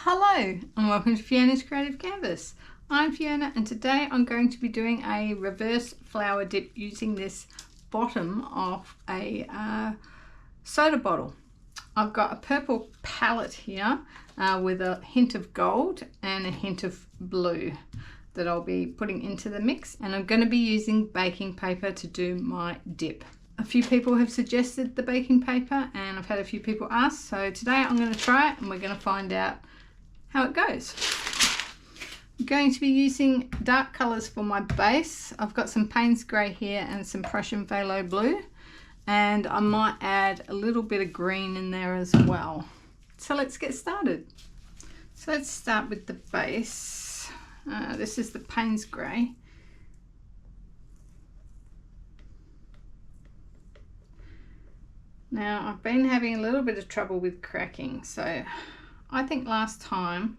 Hello and welcome to Fiona's Creative Canvas. I'm Fiona and today I'm going to be doing a reverse flower dip using this bottom of a soda bottle. I've got a purple palette here with a hint of gold and a hint of blue that I'll be putting into the mix, and I'm going to be using baking paper to do my dip. A few people have suggested the baking paper and I've had a few people ask, so today I'm going to try it and we're going to find out how it goes. I'm going to be using dark colours for my base. I've got some Payne's Grey here and some Prussian Phthalo Blue, and I might add a little bit of green in there as well. So let's get started. So let's start with the base. This is the Payne's Grey. Now I've been having a little bit of trouble with cracking, so I think last time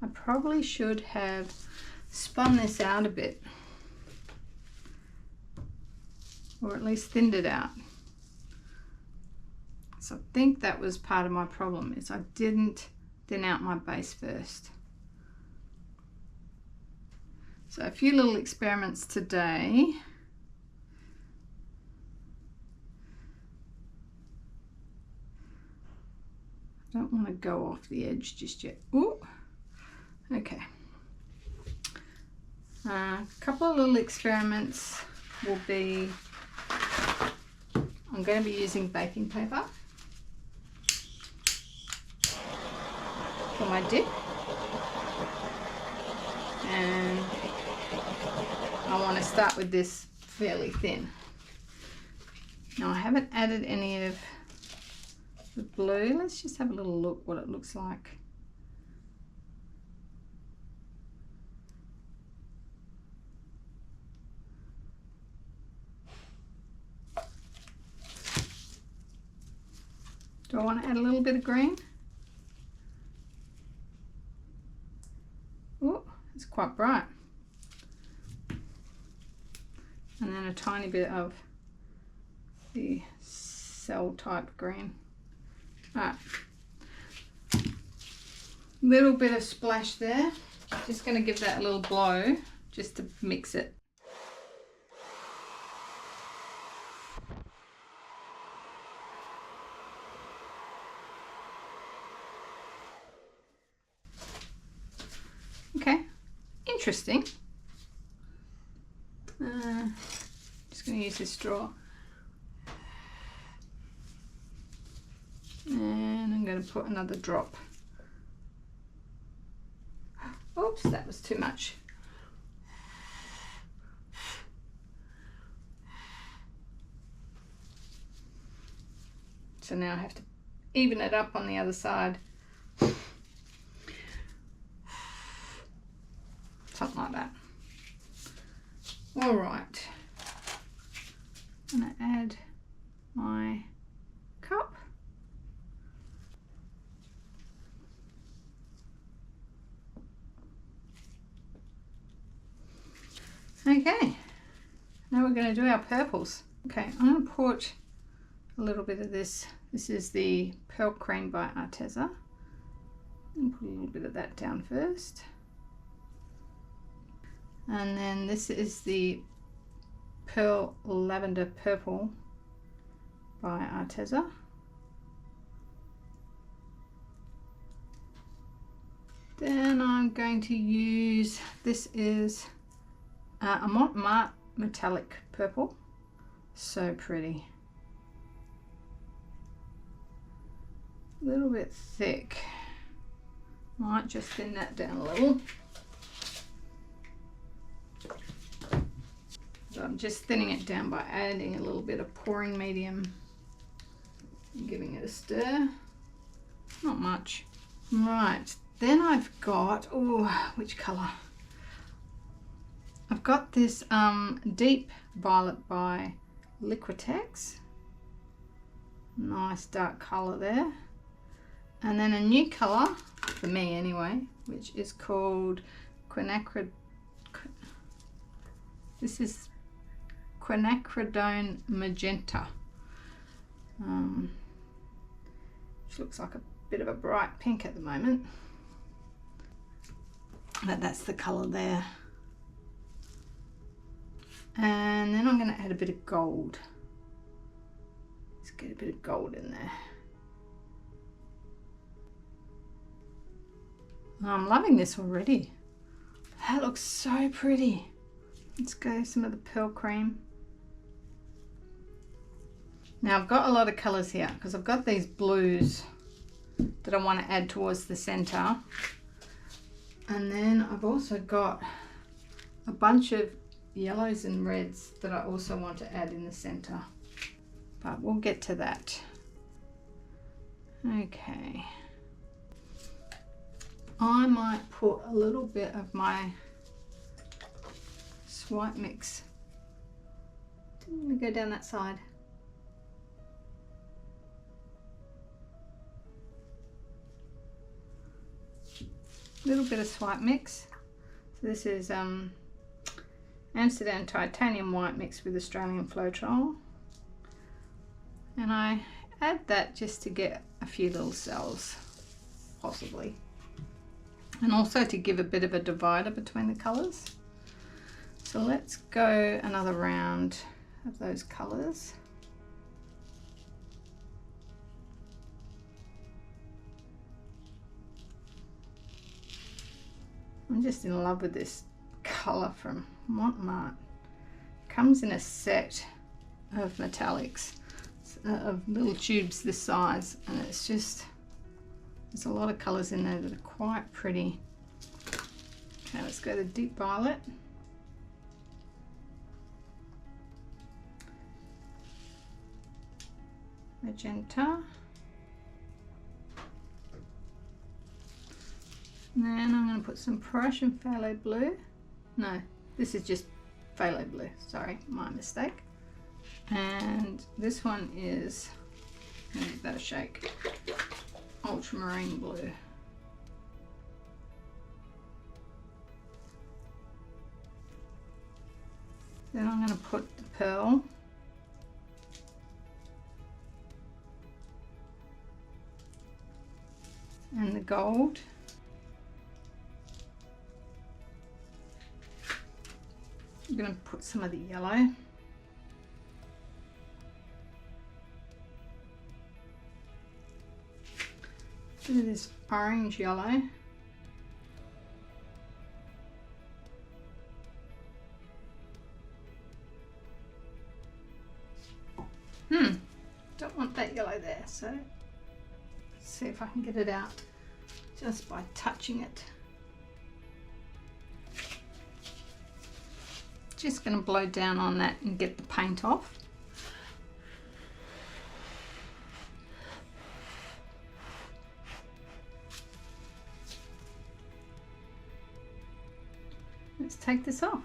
I probably should have spun this out a bit, or at least thinned it out. So I think that was part of my problem, is I didn't thin out my base first. So a few little experiments today. Don't want to go off the edge just yet. Ooh, okay. A couple of little experiments will be, I'm going to be using baking paper for my dip, and I want to start with this fairly thin. Now I haven't added any of the blue. Let's just have a little look what it looks like. Do I want to add a little bit of green? Oh, it's quite bright. And then a tiny bit of the cell type green. Alright, little bit of splash there. Just going to give that a little blow just to mix it. Okay, interesting. Just going to use this straw. And I'm going to put another drop. Oops, that was too much. So now I have to even it up on the other side. Something like that. All right. I'm going to add my cup. Okay, now we're going to do our purples. Okay, I'm going to put a little bit of this. This is the Pearl Cream by Arteza. And put a little bit of that down first. And then this is the Pearl Lavender Purple by Arteza. Then I'm going to use, this is a Montmartre Metallic Purple. So pretty. A little bit thick. Might just thin that down a little. So I'm just thinning it down by adding a little bit of pouring medium and giving it a stir. Not much. Right, then I've got, oh, which colour? I've got this Deep Violet by Liquitex. Nice dark colour there. And then a new colour, for me anyway, which is called This is Quinacridone Magenta. Which looks like a bit of a bright pink at the moment. but that's the colour there. And then I'm going to add a bit of gold. Let's get a bit of gold in there. I'm loving this already. That looks so pretty. Let's go some of the pearl cream. Now I've got a lot of colours here because I've got these blues that I want to add towards the centre. And then I've also got a bunch of yellows and reds that I also want to add in the centre. But we'll get to that. Okay. I might put a little bit of my swipe mix. Didn't we go down that side? Little bit of swipe mix. So this is Amsterdam titanium white mixed with Australian floetrol, and I add that just to get a few little cells possibly, and also to give a bit of a divider between the colours. So let's go another round of those colours. I'm just in love with this colour from Montmartre. Comes in a set of metallics, of little tubes this size, and it's just, there's a lot of colours in there that are quite pretty. Okay, let's go to deep violet. Magenta. And then I'm going to put some Prussian phthalo blue. No, this is just phthalo blue. Sorry, my mistake. And this one is, I'm going to give that a shake, ultramarine blue. Then I'm going to put the pearl. And the gold. I'm going to put some of the yellow. Bit of this orange yellow. Don't want that yellow there, so let's see if I can get it out just by touching it. Just going to blow down on that and get the paint off. Let's take this off.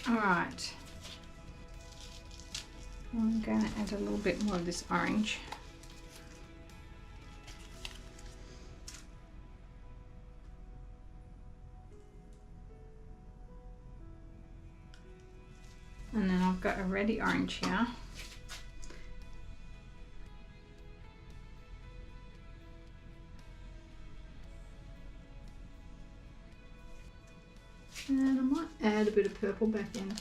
All right. I'm going to add a little bit more of this orange. And then I've got a reddy orange here. And I might add a bit of purple back in.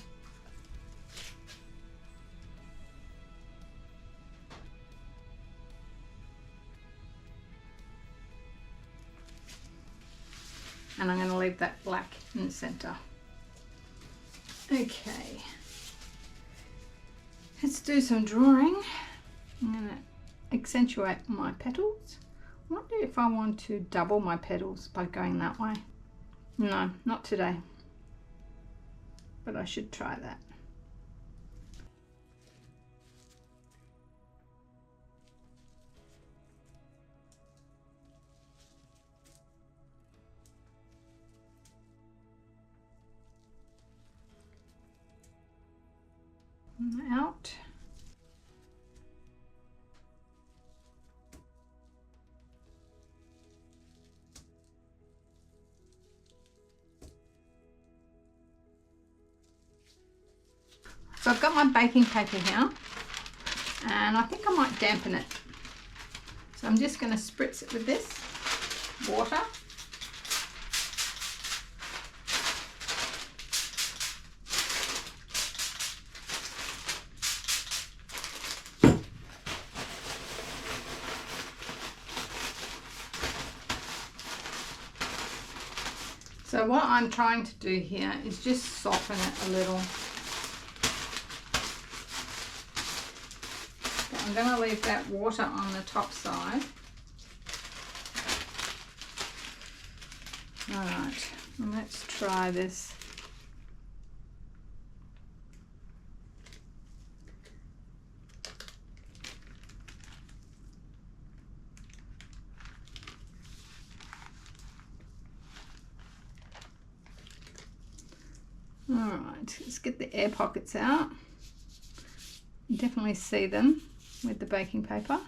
And I'm going to leave that black in the center. Okay. Let's do some drawing. I'm going to accentuate my petals. I wonder if I want to double my petals by going that way. No, not today. But I should try that. Out. So I've got my baking paper here, and I think I might dampen it. So I'm just going to spritz it with this water. So what I'm trying to do here is just soften it a little. But I'm going to leave that water on the top side. Alright, let's try this. Alright, let's get the air pockets out. You definitely see them with the baking paper.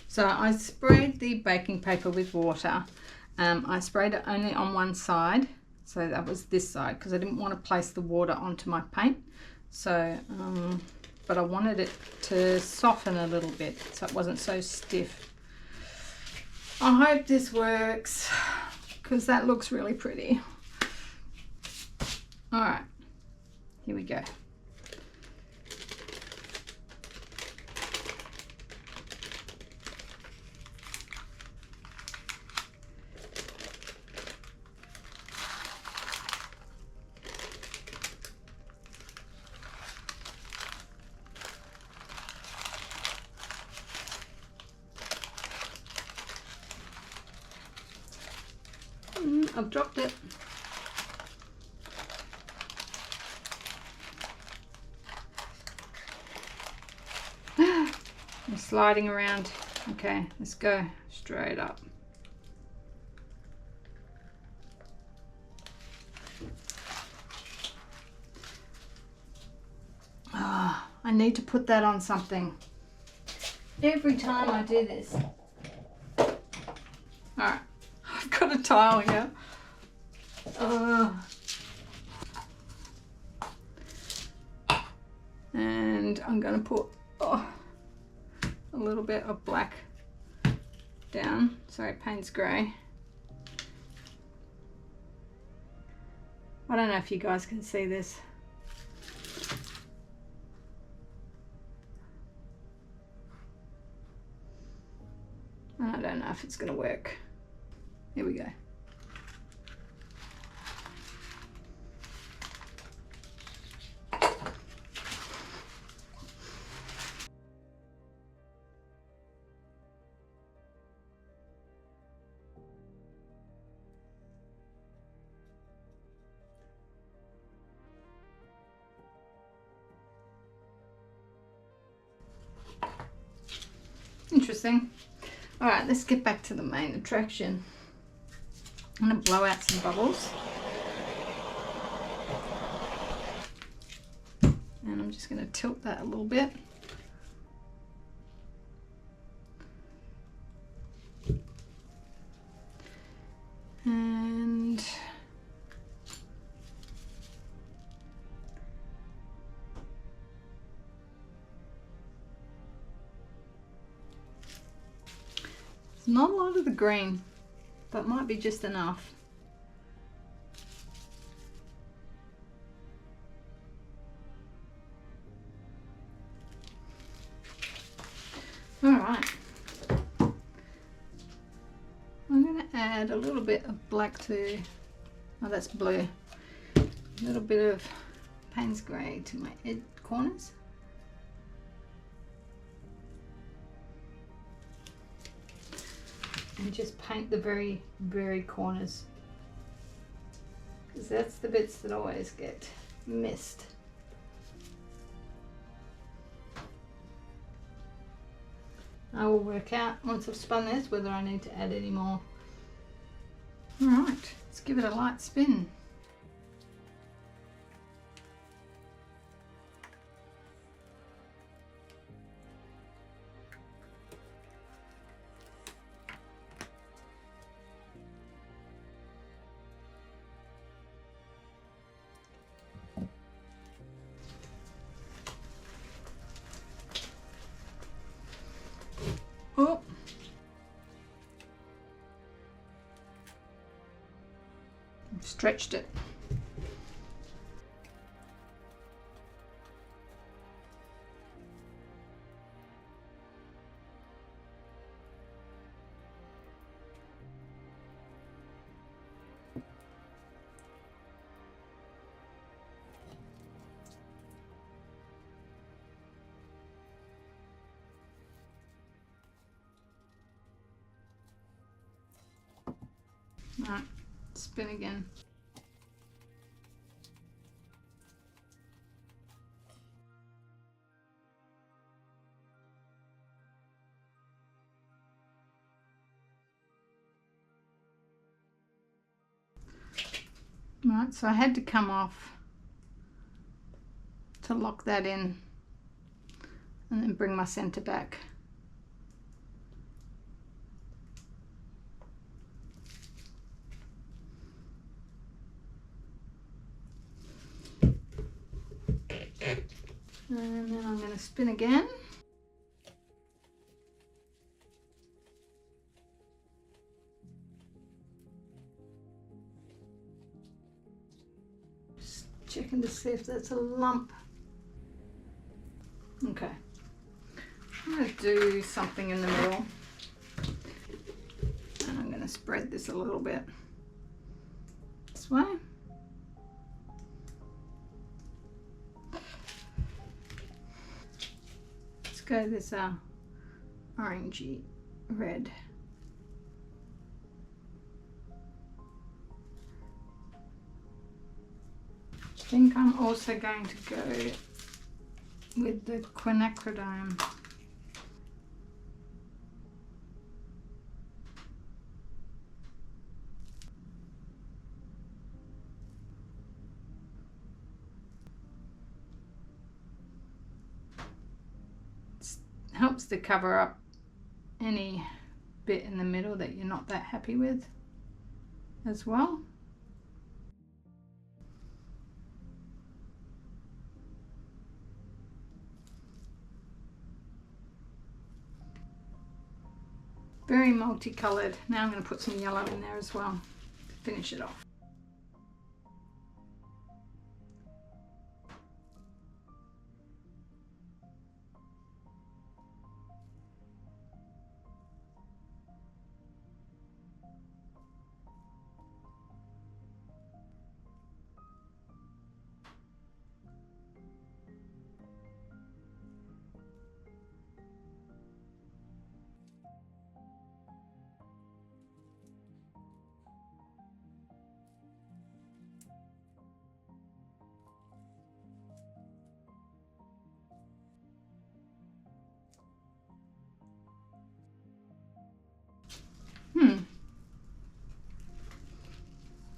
So I sprayed the baking paper with water. I sprayed it only on one side, so that was this side, because I didn't want to place the water onto my paint. So, but I wanted it to soften a little bit so it wasn't so stiff. I hope this works, because that looks really pretty. All right, here we go. I've dropped it. I'm sliding around. Okay, let's go straight up. Ah, I need to put that on something. Every time I do this. Alright, I've got a tile here. And I'm going to put a little bit of black down. Sorry, paint's grey. I don't know if you guys can see this. I don't know if it's going to work. Here we go. Interesting. All right, let's get back to the main attraction. I'm going to blow out some bubbles. And I'm just going to tilt that a little bit. And it's not a lot of the green, but might be just enough. All right. I'm going to add a little bit of black to, oh that's blue, a little bit of Payne's grey to my edge corners. And just paint the very, very corners, because that's the bits that always get missed. I will work out once I've spun this whether I need to add any more. Alright, let's give it a light spin. stretched it. Right, spin again. Right, so I had to come off to lock that in and then bring my center back. And then I'm going to spin again. Just checking to see if that's a lump. Okay. I'm going to do something in the middle. And I'm going to spread this a little bit this way. Go this orangey red. I think I'm also going to go with the quinacridone. Helps to cover up any bit in the middle that you're not that happy with as well. Very multicolored. Now I'm going to put some yellow in there as well to finish it off.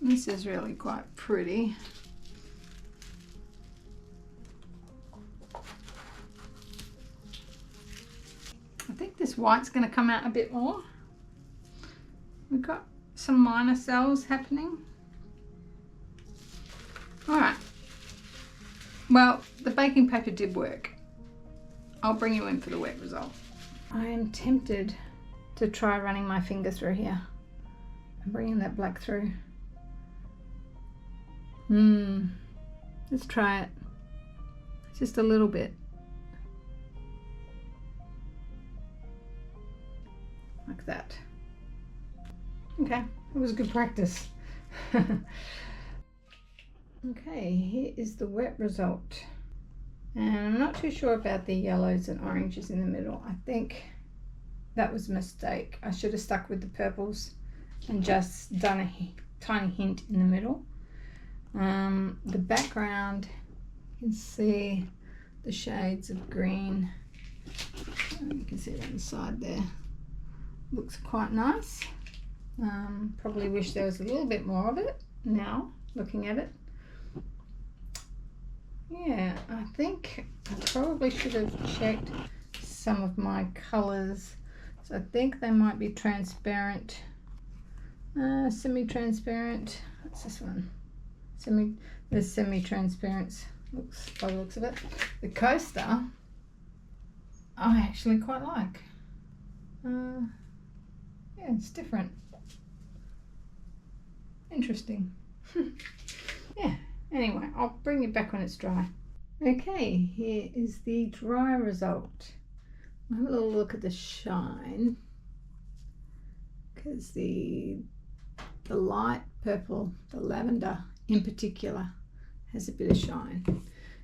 This is really quite pretty. I think this white's going to come out a bit more. We've got some minor cells happening. Alright. Well, the baking paper did work. I'll bring you in for the wet result. I am tempted to try running my finger through here and bringing that black through. Let's try it. Just a little bit. Like that. Okay, it was good practice. Okay, here is the wet result. And I'm not too sure about the yellows and oranges in the middle. I think that was a mistake. I should have stuck with the purples and just done a tiny hint in the middle. The background, you can see the shades of green. You can see it on the side there. Looks quite nice. Probably wish there was a little bit more of it now, looking at it. Yeah, I think I probably should have checked some of my colors. So I think they might be transparent, semi-transparent. What's this one? There's semi-transparent, looks by the looks of it. The coaster, I actually quite like. Yeah, it's different. Interesting. Yeah, anyway, I'll bring it back when it's dry. Okay, here is the dry result. I'll have a little look at the shine, because the light purple, the lavender in particular, has a bit of shine,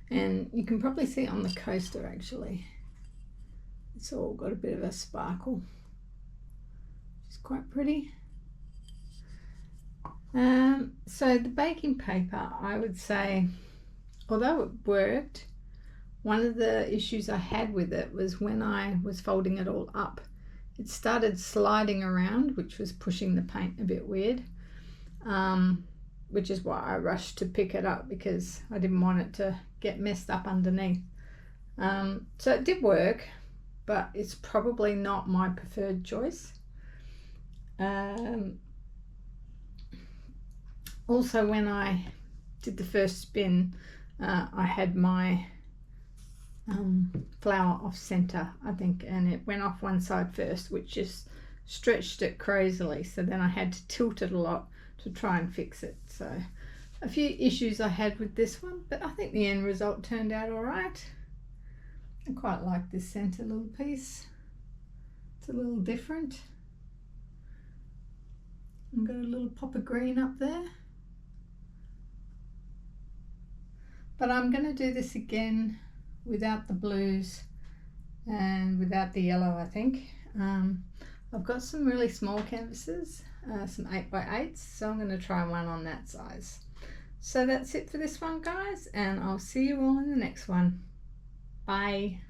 and you can probably see it on the coaster actually. It's all got a bit of a sparkle, which is quite pretty. So the baking paper, I would say, although it worked, one of the issues I had with it was when I was folding it all up, it started sliding around, which was pushing the paint a bit weird, which is why I rushed to pick it up, because I didn't want it to get messed up underneath. So it did work, but it's probably not my preferred choice. Also, when I did the first spin, I had my flower off center, I think, and it went off one side first, which just stretched it crazily, so then I had to tilt it a lot to try and fix it. So a few issues I had with this one, but I think the end result turned out all right. I quite like this center little piece. It's a little different. I've got a little pop of green up there. But I'm going to do this again without the blues and without the yellow, I think. I've got some really small canvases, some 8x8s, so I'm going to try one on that size. So that's it for this one, guys, and I'll see you all in the next one. Bye.